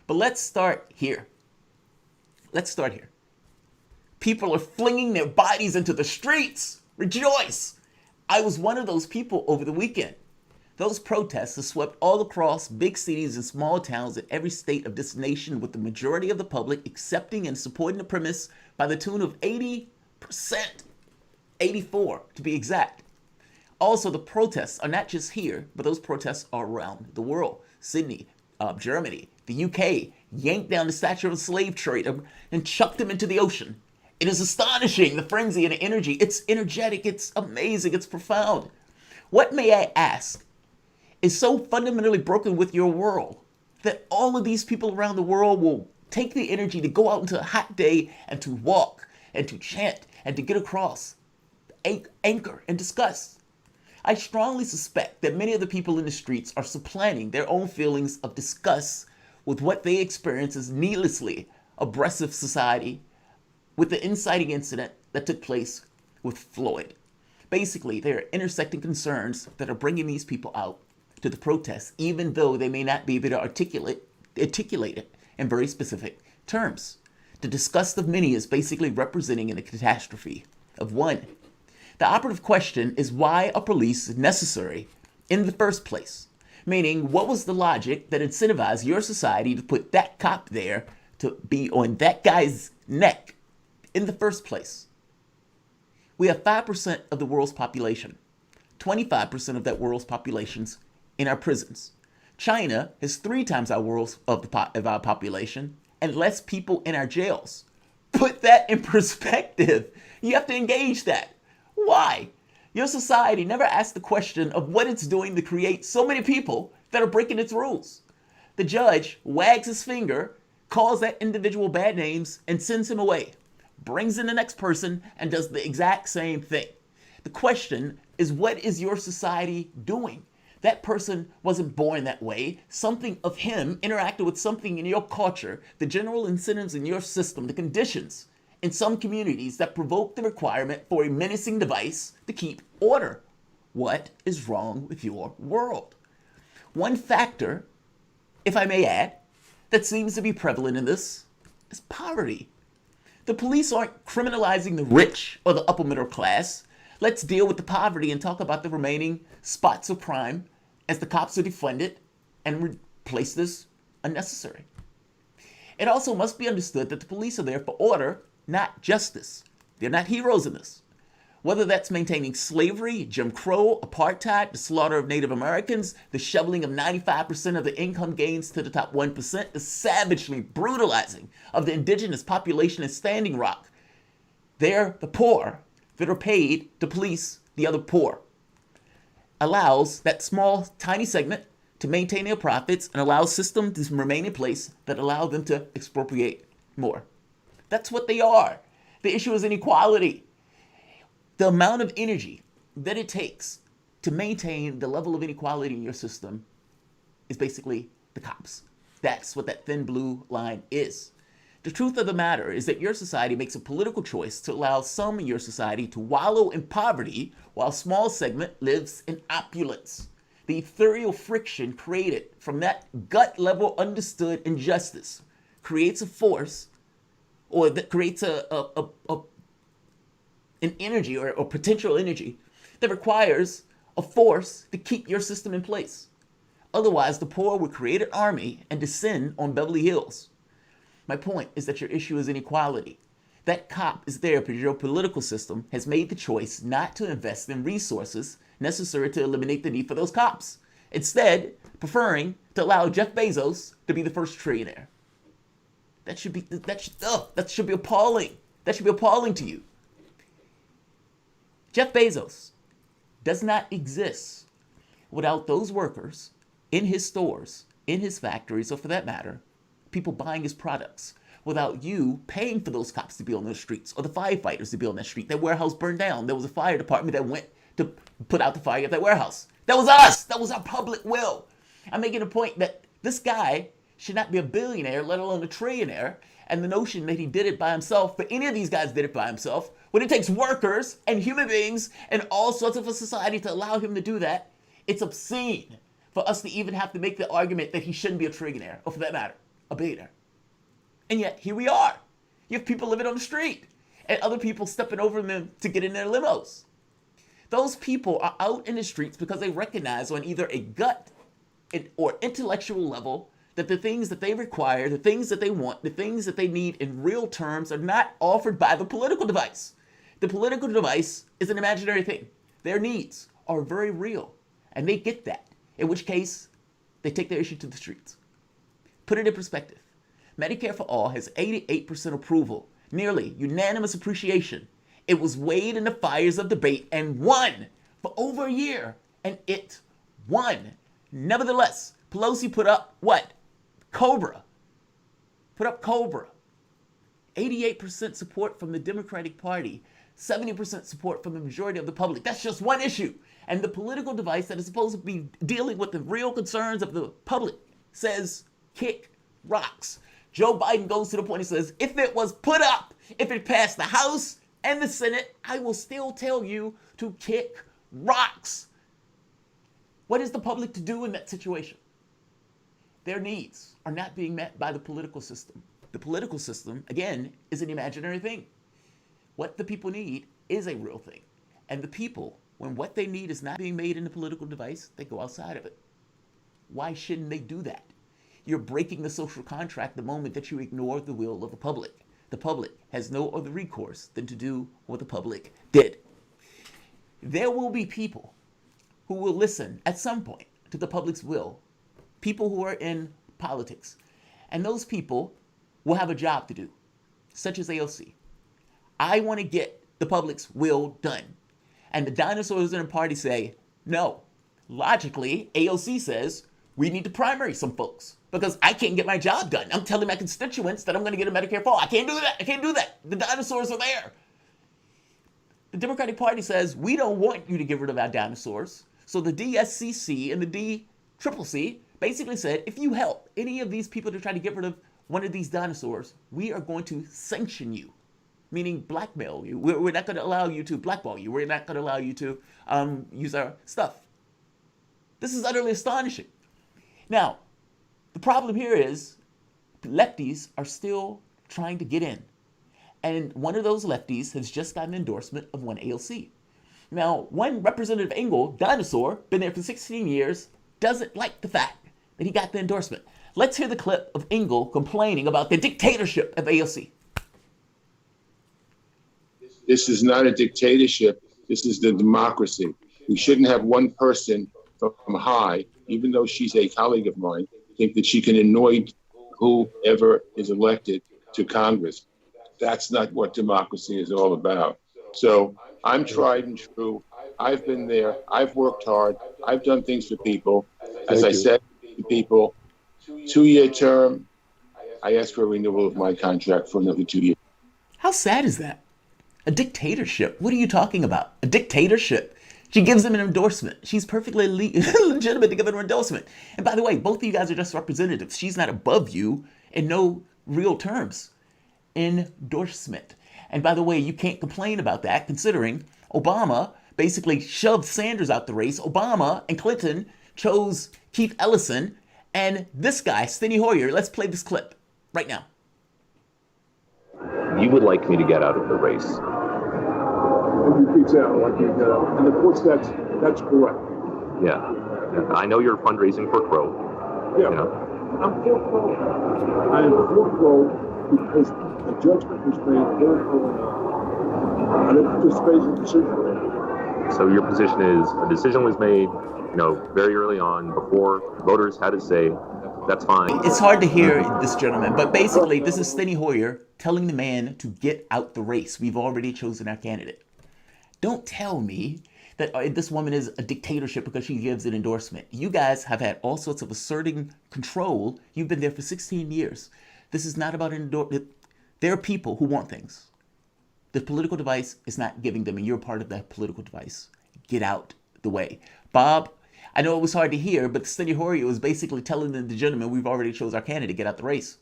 But let's start here. Let's start here. People are flinging their bodies into the streets. Rejoice! I was one of those people over the weekend. Those protests have swept all across big cities and small towns in every state of this nation, with the majority of the public accepting and supporting the premise by the tune of 80%. 84 to be exact. Also, the protests are not just here, but those protests are around the world. Sydney, Germany, the UK yanked down the statue of the slave trader and chucked him into the ocean. It is astonishing, the frenzy and the energy. It's energetic, it's amazing, it's profound. What, may I ask, is so fundamentally broken with your world that all of these people around the world will take the energy to go out into a hot day and to walk and to chant and to get across, anchor and discuss? I strongly suspect that many of the people in the streets are supplanting their own feelings of disgust with what they experience as needlessly oppressive society, with the inciting incident that took place with Floyd. Basically, there are intersecting concerns that are bringing these people out to the protests, even though they may not be able to articulate it in very specific terms. The disgust of many is basically representing in a catastrophe of one. The operative question is, why are police necessary in the first place? Meaning, what was the logic that incentivized your society to put that cop there to be on that guy's neck in the first place? We have 5% of the world's population. 25% of that world's population's in our prisons. China has 3 times our our population and less people in our jails. Put that in perspective. You have to engage that. Why? Your society never asked the question of what it's doing to create so many people that are breaking its rules. The judge wags his finger, calls that individual bad names, and sends him away. Brings in the next person and does the exact same thing. The question is, what is your society doing? That person wasn't born that way. Something of him interacted with something in your culture, the general incentives in your system, the conditions in some communities that provoke the requirement for a menacing device to keep order. What is wrong with your world? One factor, if I may add, that seems to be prevalent in this is poverty. The police aren't criminalizing the rich or the upper middle class. Let's deal with the poverty and talk about the remaining spots of crime as the cops are defunded and replace this unnecessary. It also must be understood that the police are there for order, not justice. They're not heroes in this. Whether that's maintaining slavery, Jim Crow, apartheid, the slaughter of Native Americans, the shoveling of 95% of the income gains to the top 1%, the savagely brutalizing of the indigenous population in Standing Rock. They're the poor that are paid to police the other poor. Allows that small, tiny segment to maintain their profits and allows systems to remain in place that allow them to expropriate more. That's what they are. The issue is inequality. The amount of energy that it takes to maintain the level of inequality in your system is basically the cops. That's what that thin blue line is. The truth of the matter is that your society makes a political choice to allow some in your society to wallow in poverty while a small segment lives in opulence. The ethereal friction created from that gut level understood injustice creates a force, or that creates an energy or potential energy that requires a force to keep your system in place. Otherwise, the poor would create an army and descend on Beverly Hills. My point is that your issue is inequality. That cop is there because your political system has made the choice not to invest in resources necessary to eliminate the need for those cops. Instead, preferring to allow Jeff Bezos to be the first trillionaire. That should be appalling. That should be appalling to you. Jeff Bezos does not exist without those workers in his stores, in his factories, or for that matter, people buying his products, without you paying for those cops to be on those streets or the firefighters to be on that street. That warehouse burned down. There was a fire department that went to put out the fire at that warehouse. That was us. That was our public will. I'm making a point that this guy should not be a billionaire, let alone a trillionaire. And the notion that he did it by himself, but any of these guys did it by himself, when it takes workers and human beings and all sorts of a society to allow him to do that, it's obscene for us to even have to make the argument that he shouldn't be a trillionaire, or for that matter. a billionaire. And yet, here we are. You have people living on the street and other people stepping over them to get in their limos. Those people are out in the streets because they recognize on either a gut or intellectual level that the things that they require, the things that they want, the things that they need in real terms are not offered by the political device. The political device is an imaginary thing. Their needs are very real, and they get that, in which case they take their issue to the streets. Put it in perspective. Medicare for All has 88% approval, nearly unanimous appreciation. It was weighed in the fires of debate and won for over a year, and it won. Nevertheless, Pelosi put up what? Cobra. Put up Cobra. 88% support from the Democratic Party, 70% support from the majority of the public. That's just one issue. And the political device that is supposed to be dealing with the real concerns of the public says, kick rocks. Joe Biden goes to the point and says, if it was put up, if it passed the House and the Senate, I will still tell you to kick rocks. What is the public to do in that situation? Their needs are not being met by the political system. The political system, again, is an imaginary thing. What the people need is a real thing. And the people, when what they need is not being made in the political device, they go outside of it. Why shouldn't they do that? You're breaking the social contract the moment that you ignore the will of the public. The public has no other recourse than to do what the public did. There will be people who will listen at some point to the public's will, people who are in politics. And those people will have a job to do, such as AOC. I want to get the public's will done. And the dinosaurs in the party say, no. Logically, AOC says, we need to primary some folks because I can't get my job done. I'm telling my constituents that I'm going to get a Medicare for all. I can't do that. I can't do that. The dinosaurs are there. The Democratic Party says, we don't want you to get rid of our dinosaurs. So the DSCC and the DCCC basically said, if you help any of these people to try to get rid of one of these dinosaurs, we are going to sanction you, meaning blackmail you. We're not going to allow you to blackball you. We're not going to allow you to use our stuff. This is utterly astonishing. Now, the problem here is lefties are still trying to get in. And one of those lefties has just gotten endorsement of one AOC. Now, one Representative Engel, dinosaur, been there for 16 years, doesn't like the fact that he got the endorsement. Let's hear the clip of Engel complaining about the dictatorship of AOC. This is not a dictatorship. This is the democracy. We shouldn't have one person from high, even though she's a colleague of mine, think that she can anoint whoever is elected to Congress. That's not what democracy is all about. So I'm tried and true. I've been there. I've worked hard. I've done things for people. As I said to people, 2-year term, I asked for a renewal of my contract for another 2 years. How sad is that? A dictatorship? What are you talking about? A dictatorship? She gives him an endorsement. She's perfectly legitimate to give him an endorsement. And by the way, both of you guys are just representatives. She's not above you in no real terms. Endorsement. And by the way, you can't complain about that considering Obama basically shoved Sanders out the race. Obama and Clinton chose Keith Ellison and this guy, Steny Hoyer. Let's play this clip right now. You would like me to get out of the race. And of course, that's correct. Yeah. I know you're fundraising for Crow. Yeah. You know? I'm for Crow. I am for Crow because a judgment was made very early on. I didn't participate in the decision. So your position is a decision was made, very early on before voters had a say. That's fine. It's hard to hear this gentleman, but basically this is Steny Hoyer telling the man to get out the race. We've already chosen our candidate. Don't tell me that this woman is a dictatorship because she gives an endorsement. You guys have had all sorts of asserting control. You've been there for 16 years. This is not about an endorsement. There are people who want things. The political device is not giving them, and you're part of that political device. Get out the way. Bob, I know it was hard to hear, but Steny Hoyer was basically telling the gentleman, we've already chose our candidate, get out the race.